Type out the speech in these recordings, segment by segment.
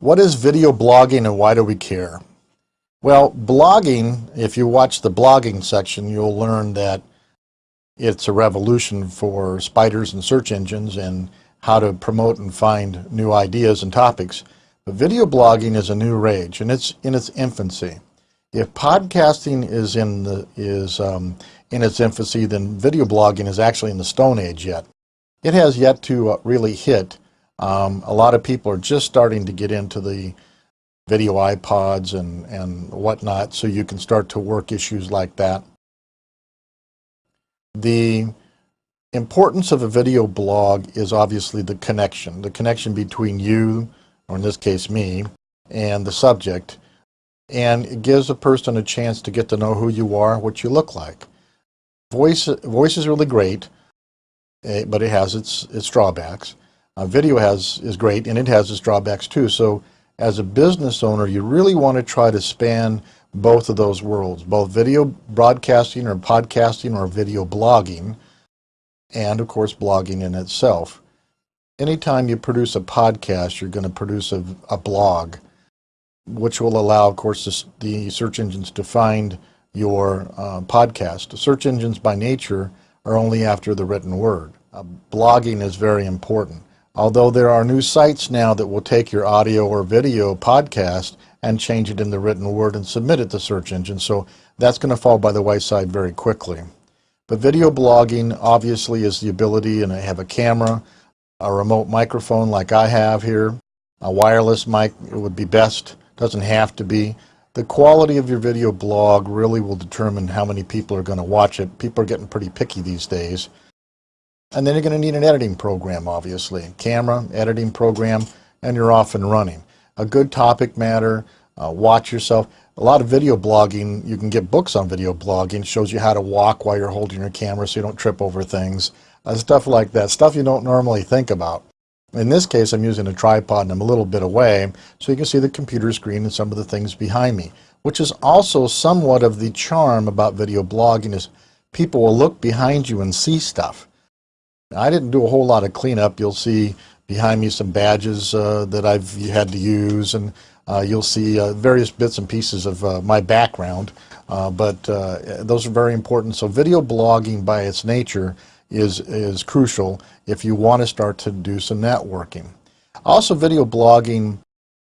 What is video blogging and why do we care? Well, blogging, if you watch the blogging section, you'll learn that it's a revolution for spiders and search engines and how to promote and find new ideas and topics. But video blogging is a new rage and it's in its infancy. If podcasting is in its infancy, then video blogging is actually in the Stone Age yet. It has yet to really hit. A lot of people are just starting to get into the video iPods and whatnot, so you can start to work issues like that. The importance of a video blog is obviously the connection between you, or in this case me, and the subject. And it gives a person a chance to get to know who you are, what you look like. Voice is really great, but it has its drawbacks. Video is great, and it has its drawbacks too. So as a business owner, you really want to try to span both of those worlds, both video broadcasting or podcasting or video blogging, and of course blogging in itself. Anytime you produce a podcast, you're going to produce a blog, which will allow, of course, the search engines to find your podcast. Search engines by nature are only after the written word. Blogging is very important. Although there are new sites now that will take your audio or video podcast and change it in the written word and submit it to search engines, so that's going to fall by the wayside very quickly. But video blogging obviously is the ability, and I have a camera, a remote microphone like I have here, a wireless mic would be best, doesn't have to be. The quality of your video blog really will determine how many people are going to watch it. People are getting pretty picky these days. And then you're going to need an editing program, obviously. Camera, editing program, and you're off and running. A good topic matter, watch yourself. A lot of video blogging, you can get books on video blogging, shows you how to walk while you're holding your camera so you don't trip over things. Stuff like that, stuff you don't normally think about. In this case, I'm using a tripod and I'm a little bit away, so you can see the computer screen and some of the things behind me, which is also somewhat of the charm about video blogging is people will look behind you and see stuff. I didn't do a whole lot of cleanup. You'll see behind me some badges that I've had to use, and you'll see various bits and pieces of my background, but those are very important. So video blogging by its nature is crucial if you want to start to do some networking. Also, video blogging,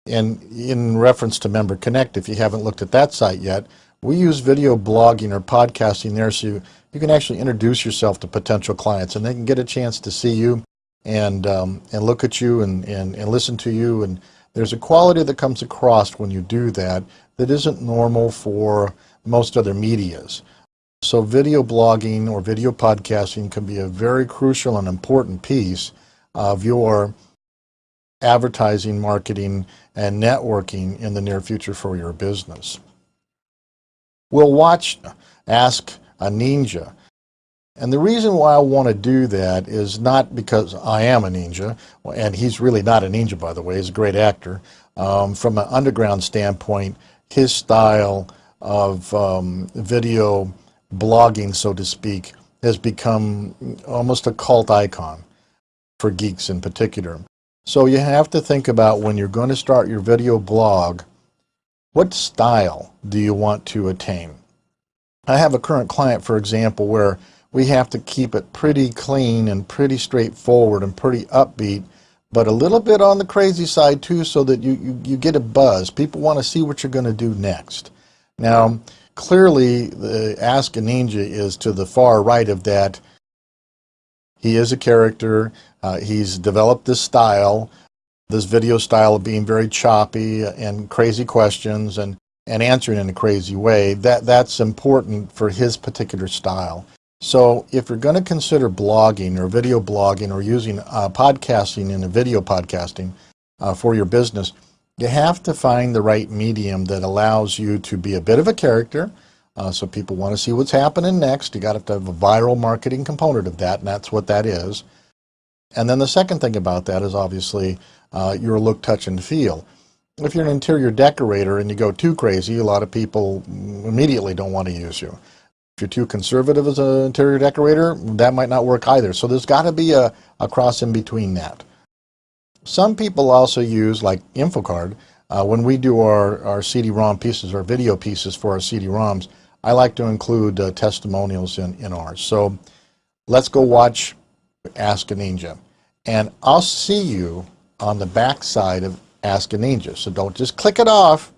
and in reference to Member Connect, if you haven't looked at that site yet, we use video blogging or podcasting there so you can actually introduce yourself to potential clients and they can get a chance to see you and look at you and listen to you. And there's a quality that comes across when you do that that isn't normal for most other medias. So video blogging or video podcasting can be a very crucial and important piece of your advertising, marketing, and networking in the near future for your business. We'll watch Ask a Ninja. And the reason why I want to do that is not because I am a ninja, and he's really not a ninja, by the way. He's a great actor. From an underground standpoint, his style of video blogging, so to speak, has become almost a cult icon for geeks in particular. So you have to think about when you're going to start your video blog, what style do you want to attain? I have a current client, for example, where we have to keep it pretty clean and pretty straightforward and pretty upbeat, but a little bit on the crazy side too, so that you get a buzz. People want to see what you're going to do next. Now, clearly, the Ask a Ninja is to the far right of that. He is a character. He's developed this style, this video style of being very choppy and crazy questions and answering in a crazy way. That's important for his particular style. So if you're going to consider blogging or video blogging or using podcasting and video podcasting for your business, you have to find the right medium that allows you to be a bit of a character, so people want to see what's happening next. You got to have a viral marketing component of that, and that's what that is. And then the second thing about that is obviously your look, touch, and feel. If you're an interior decorator and you go too crazy, a lot of people immediately don't want to use you. If you're too conservative as an interior decorator, that might not work either. So there's got to be a cross in between that. Some people also use, like InfoCard, when we do our CD-ROM pieces, our video pieces for our CD-ROMs, I like to include testimonials in ours. So let's go watch Ask a Ninja. And I'll see you on the back side of Ask a Ninja. So don't just click it off.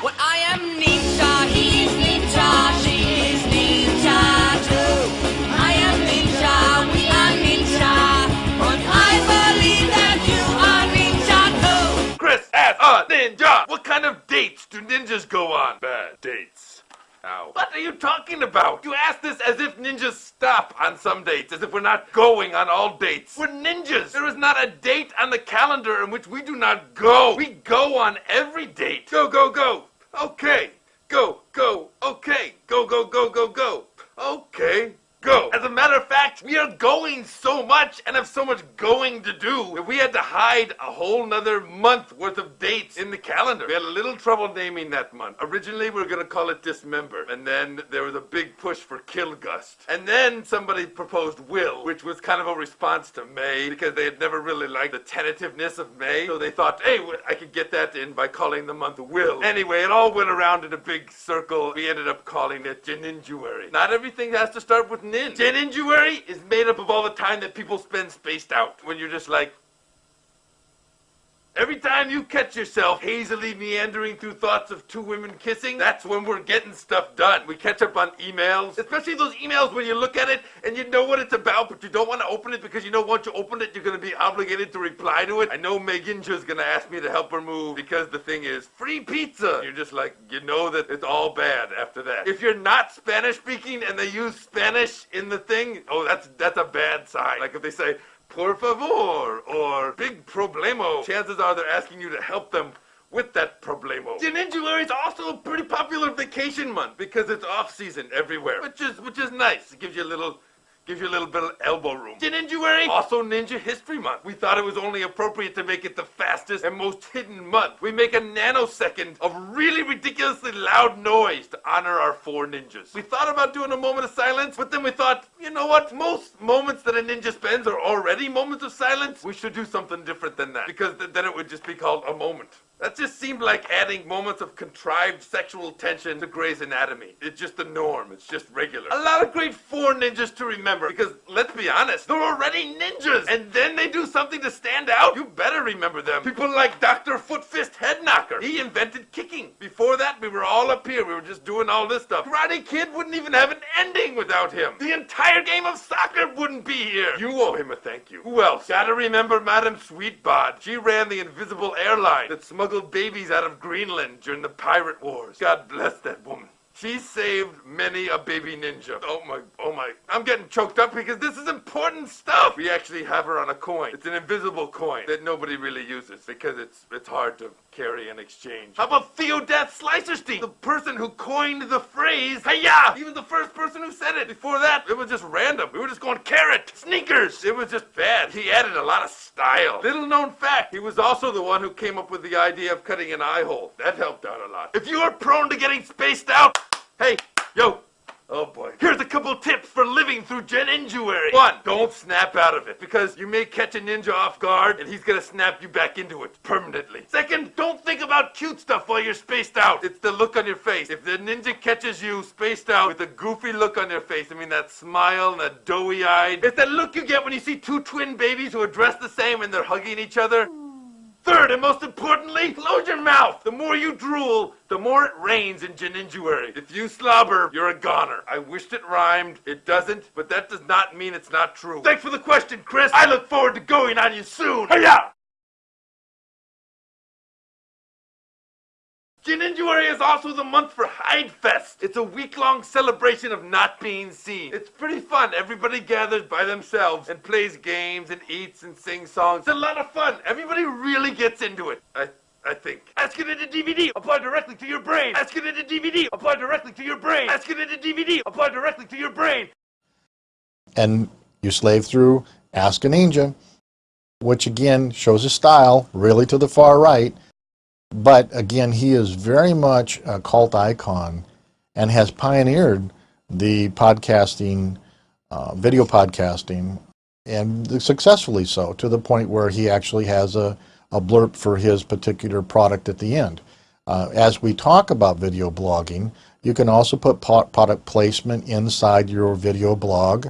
Well, I am Ninja, he's Ninja, she is Ninja too. I am Ninja, we are Ninja, but I believe that you are Ninja too. Chris, as a ninja, what kind of dates do ninjas go on? Bad dates. Ow. What are you talking about? You ask this as if ninjas stop on some dates, as if we're not going on all dates. We're ninjas. There is not a date on the calendar in which we do not go. We go on every date. Go, go, go. Okay. Go, go. Okay. Go, go, go, go, go. Okay. Go. As a matter of fact, we are going so much and have so much going to do that we had to hide a whole nother month worth of dates in the calendar. We had a little trouble naming that month. Originally, we were going to call it Dismember, and then there was a big push for Killgust. And then somebody proposed Will, which was kind of a response to May, because they had never really liked the tentativeness of May. So they thought, hey, I could get that in by calling the month Will. Anyway, it all went around in a big circle. We ended up calling it Geninjuary. Not everything has to start with Nin. Geninjuary is made up of all the time that people spend spaced out. When you're just like, every time you catch yourself hazily meandering through thoughts of two women kissing, that's when we're getting stuff done. We catch up on emails, especially those emails when you look at it and you know what it's about, but you don't want to open it because you know once you open it, you're going to be obligated to reply to it. I know Meginja's going to ask me to help her move because the thing is free pizza. You're just like, you know that it's all bad after that. If you're not Spanish speaking and they use Spanish in the thing, oh, that's a bad sign. Like if they say, por favor, or big problemo, chances are they're asking you to help them with that problemo. Geninjuary is also a pretty popular vacation month because it's off season everywhere, which is nice. It gives you a little bit of elbow room. Geninjuary, also Ninja History Month. We thought it was only appropriate to make it the fastest and most hidden month. We make a nanosecond of really ridiculously loud noise to honor our 4 ninjas. We thought about doing a moment of silence, but then we thought, you know what? Most moments that a ninja spends are already moments of silence. We should do something different than that, because then it would just be called a moment. That just seemed like adding moments of contrived sexual tension to Grey's Anatomy. It's just the norm. It's just regular. A lot of great 4 ninjas to remember, because let's be honest, they're already ninjas, and then they do something to stand out. You better remember them. People like Dr. Footfist Headknocker. He invented kicking. Before that, we were all up here. We were just doing all this stuff. Karate Kid wouldn't even have an ending without him. The entire game of soccer wouldn't be here. You owe him a thank you. Who else? Gotta remember Madame Sweetbod. She ran the invisible airline that smuggled babies out of Greenland during the Pirate Wars. God bless that woman. She saved many a baby ninja. Oh my. I'm getting choked up because this is important stuff. We actually have her on a coin. It's an invisible coin that nobody really uses because it's hard to carry and exchange. How about Theodath Slicerstein, the person who coined the phrase, "Hi-ya!" He was the first person who said it. Before that, it was just random. We were just going carrot, sneakers. It was just bad. He added a lot of style. Little known fact, he was also the one who came up with the idea of cutting an eye hole. That helped out a lot. If you are prone to getting spaced out, hey, yo. Oh boy. Here's a couple tips for living through Geninjuary. 1, don't snap out of it, because you may catch a ninja off guard and he's gonna snap you back into it permanently. 2nd, don't think about cute stuff while you're spaced out. It's the look on your face. If the ninja catches you spaced out with a goofy look on your face, I mean that smile and that doughy-eyed, it's that look you get when you see 2 twin babies who are dressed the same and they're hugging each other. 3rd, and most importantly, close your mouth. The more you drool, the more it rains in Geninjuary. If you slobber, you're a goner. I wished it rhymed. It doesn't, but that does not mean it's not true. Thanks for the question, Chris. I look forward to going on you soon. Hiya! Geninjuary is also the month for Hidefest. It's a week-long celebration of not being seen. It's pretty fun. Everybody gathers by themselves and plays games and eats and sings songs. It's a lot of fun. Everybody really gets into it. I think. Ask it into DVD. Apply directly to your brain. Ask it into DVD. Apply directly to your brain. Ask it into DVD. Apply directly to your brain. And you slave through Ask a Ninja, which again shows his style really to the far right. But again, he is very much a cult icon and has pioneered the podcasting, video podcasting and successfully so, to the point where he actually has a blurb for his particular product at the end. As we talk about video blogging, you can also put product placement inside your video blog,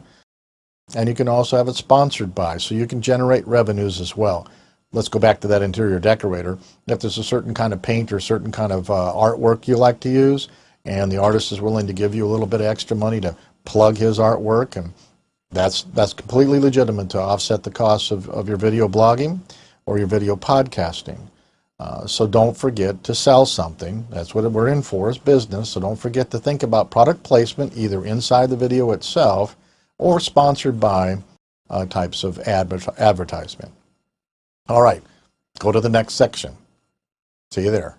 and you can also have it sponsored by, so you can generate revenues as well. Let's go back to that interior decorator. If there's a certain kind of paint or certain kind of artwork you like to use, and the artist is willing to give you a little bit of extra money to plug his artwork, and that's completely legitimate to offset the costs of your video blogging or your video podcasting. So don't forget to sell something. That's what we're in for, is business. So don't forget to think about product placement either inside the video itself or sponsored by types of advertisement. All right, go to the next section. See you there.